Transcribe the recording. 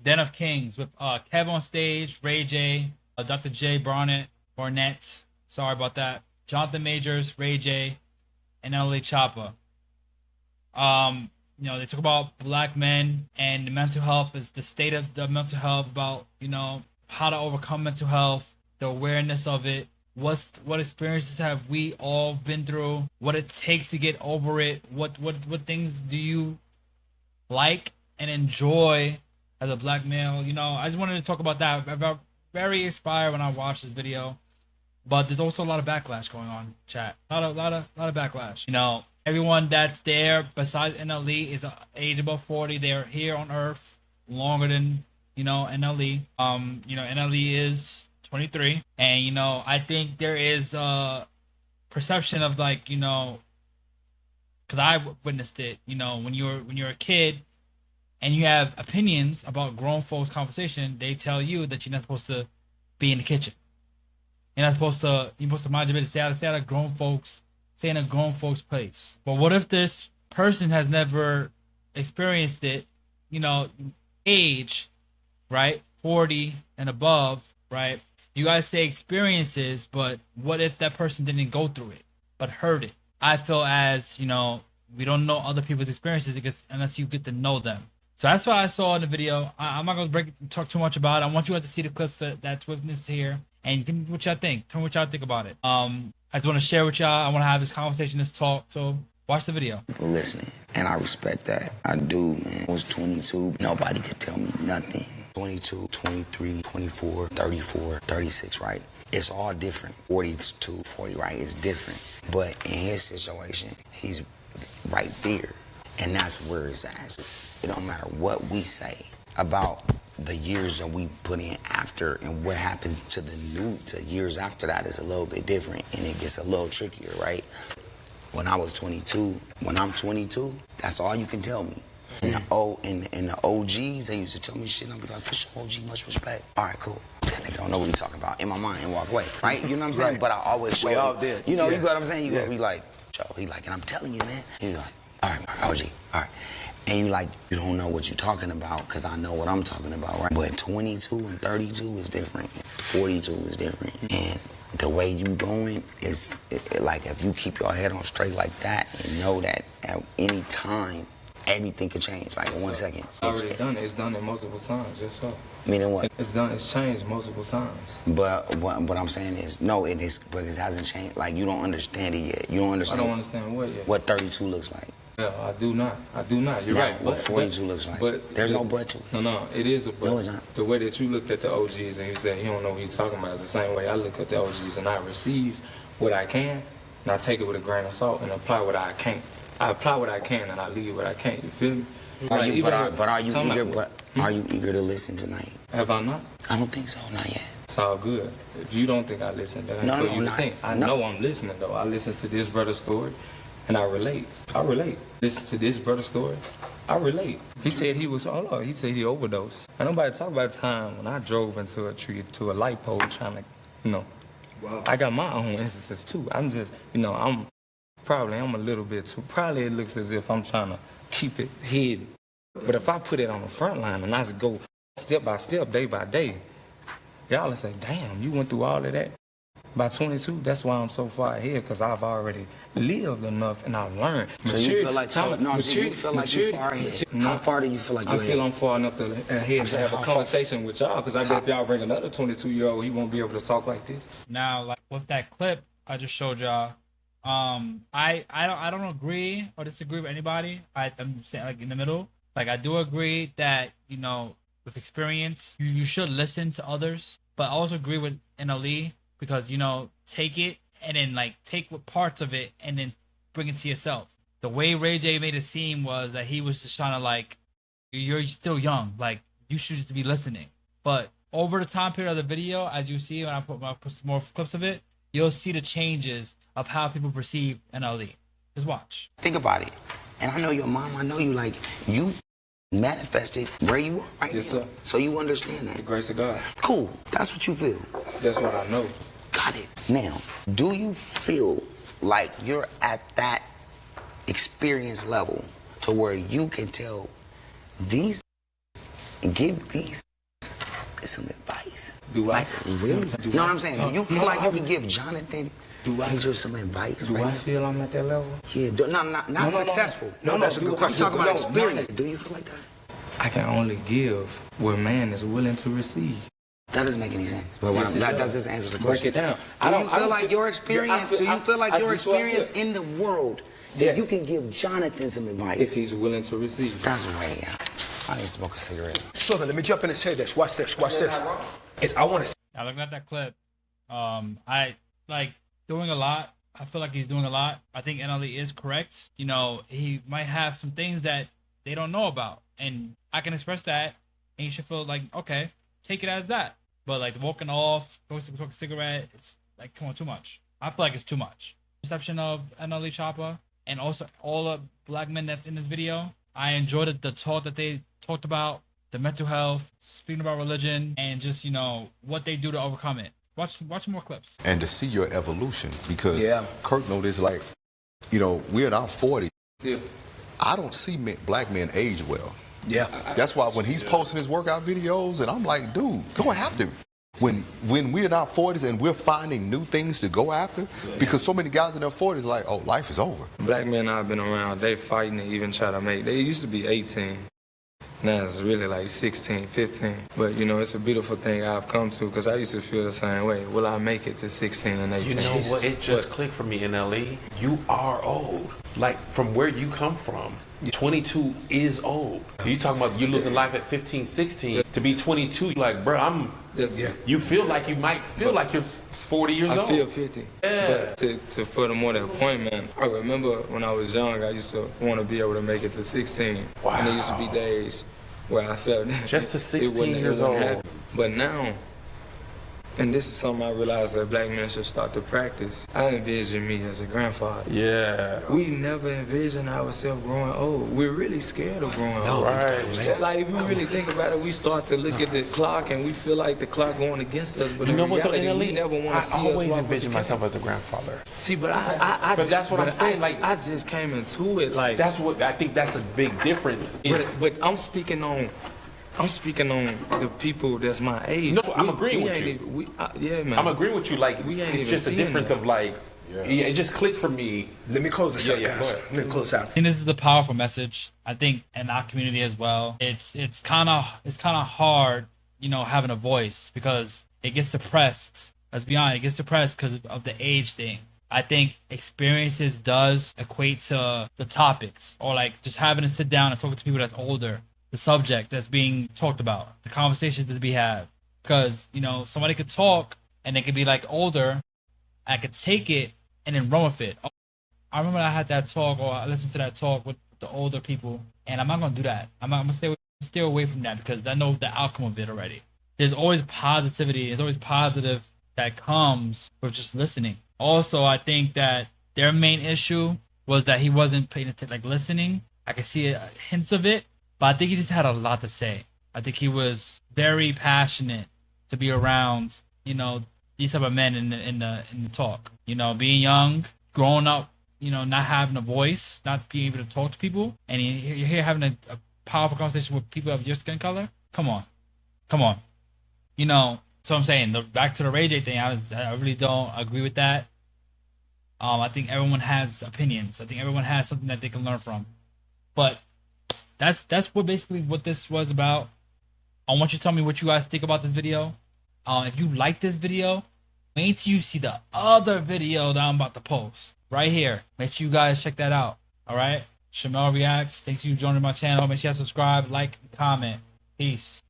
Den of Kings with Kev on stage, Ray J, Dr. J Barnett. Sorry about that. Jonathan Majors, Ray J, and NLE Choppa. They talk about black men and the mental health, is the state of the mental health, about, how to overcome mental health, the awareness of it, what experiences have we all been through, what it takes to get over it, what things do you like and enjoy as a black male. I just wanted to talk about that. I got very inspired when I watched this video. But there's also a lot of backlash going on, chat. A lot of backlash. Everyone that's there besides NLE is age above 40. They're here on Earth longer than NLE. NLE is 23, and I think there is a perception of, like, because I witnessed it. When you're a kid and you have opinions about grown folks' conversation, they tell you that you're not supposed to be in the kitchen. You're supposed to mind your business. Stay out of grown folks. Stay in a grown folks place. But what if this person has never experienced it? Age, right? 40 and above, right? You guys say experiences, but what if that person didn't go through it, but heard it? I feel as, we don't know other people's experiences unless you get to know them. So that's what I saw in the video. I'm not going to talk too much about it. I want you guys to see the clips that's witnessed here. And tell me what y'all think. Tell me what y'all think about it. I just want to share with y'all. I want to have this conversation, this talk. So watch the video. People listening, and I respect that. I do, man. I was 22. Nobody could tell me nothing. 22, 23, 24, 34, 36, right? It's all different. 42, 40, right? It's different. But in his situation, he's right there. And that's where it's at. It don't matter what we say about the years that we put in after, and what happens to the years after that is a little bit different, and it gets a little trickier, right? When I was 22, when I'm 22, that's all you can tell me. And the OGs, they used to tell me shit, and I'd be like, for sure, OG, much respect. All right, cool. That nigga don't know what he's talking about in my mind, and walk away, right? You know what I'm saying? Right. But I always show we all did. You know what I'm saying? You go, he like, Joe, he like, and I'm telling you, man. He's like, all right, OG, all right. And you like, you don't know what you're talking about, because I know what I'm talking about, right? But 22 and 32 is different. 42 is different. And the way you going is, like, if you keep your head on straight like that and know that at any time, everything could change, like in 1 second. Already done it. It's done it multiple times, yes, sir. Meaning what? It's done. It's changed multiple times. But what I'm saying is, no, it is, but it hasn't changed. Like, you don't understand it yet. You don't understand. I don't understand what yet. What 32 looks like. Yeah, I do not. You're right. What 42 looks like. But there's no but to it. No, it is a but. No, it's not. The way that you looked at the OGs and you said you don't know what you're talking about is the same way I look at the OGs, and I receive what I can, and I take it with a grain of salt and apply what I can't. I apply what I can and I leave what I can't. You feel me? Are you eager to listen tonight? Have I not? I don't think so, not yet. It's all good. If you don't think I listen, then No, I no, you not- think. I no. know I'm listening though. I listen to this brother's story and I relate. Listen to this brother's story. I relate. He said he he overdosed. And nobody talk about the time when I drove into a tree, to a light pole trying to, Wow. I got my own instances too. I'm just, I'm a little bit too, probably it looks as if I'm trying to keep it hidden. But if I put it on the front line and I just go step by step, day by day, y'all will say, damn, you went through all of that? By 22, that's why I'm so far ahead, because I've already lived enough and I've learned. So you feel like you feel like you're far ahead. How far do you feel like you're I feel I'm far enough ahead to have a conversation with y'all, because I bet if y'all bring another 22-year-old, he won't be able to talk like this. Now, like with that clip I just showed y'all, I don't agree or disagree with anybody. I'm saying, like, in the middle. Like, I do agree that, with experience, you should listen to others, but I also agree with NLE, because, take it and then, like, take what parts of it and then bring it to yourself. The way Ray J made it seem was that he was just trying to, like, you're still young, like, you should just be listening. But over the time period of the video, as you see when I put some more clips of it, you'll see the changes of how people perceive NLE. Just watch. Think about it. And I know your mom, I know you, like, you manifested where you are right Yes, now. sir. So you understand that. The grace of God. Cool. That's what you feel. That's what I know. Got it. Now, do you feel like you're at that experience level to where you can tell these and give these some advice. Do I? Really? You know what I'm saying? Do you feel like you can give Jonathan Major some advice? Do I feel I'm at that level? Yeah, not successful. No, that's a good question. I'm talking about experience. Do you feel like that? I can only give what man is willing to receive. That doesn't make any sense. But Yes, that does. doesn't answer the Break question. it down. Do you feel like your experience? Do you feel like your experience in the world that Yes. you can give Jonathan some advice? If he's willing to receive. That's way out. I need to smoke a cigarette. Southern, let me jump in and say this. Watch this. Watch this. I want to. Now looking at that clip, I like doing a lot. I feel like he's doing a lot. I think NLE is correct. You know, he might have some things that they don't know about, and I can express that, and you should feel like, okay, take it as that. But like walking off, going to smoke a cigarette, it's like, come on, too much. I feel like it's too much. Perception of NLE Choppa, and also all the black men that's in this video. I enjoyed the talk that they talked about, the mental health, speaking about religion, and just, you know, what they do to overcome it. Watch more clips. And to see your evolution, because Yeah. Kirk noticed, like, you know, we're in our 40s. Yeah. I don't see black men age well. Yeah. That's why when he's posting his workout videos, and I'm like, dude, go after it. When we're in our 40s and we're finding new things to go after, because so many guys in their 40s like, oh, life is over. Black men I've been around, they fighting to even try to make. They used to be 18. Now it's really like 16, 15. But, you know, it's a beautiful thing I've come to, because I used to feel the same way. Will I make it to 16 and 18? You know what? It just clicked for me, NLE. You are old. Like, from where you come from, 22 is old. You talking about you losing life at 15, 16. To be 22, you're like, bro, you feel like you might feel like you're 40 years old. I feel 50. Yeah. But to furthermore that point, man, I remember when I was young, I used to want to be able to make it to 16. Wow. And there used to be days where I felt Just to it 16 years wouldn't old. happen. But now, and this is something I realized that black men should start to practice, I envision me as a grandfather. Yeah. We never envision ourselves growing old. We're really scared of growing old. Right. It's like, if you really think about it, we start to look at the clock and we feel like the clock going against us. But You know in what though, reality, we NLE? never want I to see us always walk with envision the myself cane. as a grandfather. See, but But that's what I'm saying, like- I just came into it like. That's what I think. That's a big difference. But I'm speaking on the people that's my age. No, I'm agreeing with ain't you. Yeah, man. I'm agreeing with you. Like, We ain't it's even just a seeing difference that. of like, yeah, it just clicked for me. Let me close this out, Yeah, guys. go ahead. Let me close out. I think this is the powerful message. I think in our community as well, it's kind of hard, you know, having a voice, because it gets suppressed. Let's be honest, it gets suppressed because of the age thing. I think experiences does equate to the topics, or like just having to sit down and talk to people that's older, the subject that's being talked about, the conversations that we have. Because, you know, somebody could talk and they could be like older, I could take it and then run with it. I remember I had that talk, or I listened to that talk with the older people, and I'm not gonna do that. I'm gonna stay away from that, because I know the outcome of it already. There's always positivity. There's always positive that comes with just listening. Also, I think that their main issue was that he wasn't paying attention, like listening. I could see hints of it, but I think he just had a lot to say. I think he was very passionate to be around, you know, these type of men in the talk. You know, being young, growing up, you know, not having a voice, not being able to talk to people, and you're here having a powerful conversation with people of your skin color. Come on. You know, so I'm saying, back to the Ray J thing, I really don't agree with that. I think everyone has opinions. I think everyone has something that they can learn from. But that's what basically what this was about. I want you to tell me what you guys think about this video. If you like this video, wait till you see the other video that I'm about to post right here. Make sure you guys check that out. All right. Shamel Reacts. Thanks for you joining my channel. Make sure you subscribe, like, and comment. Peace.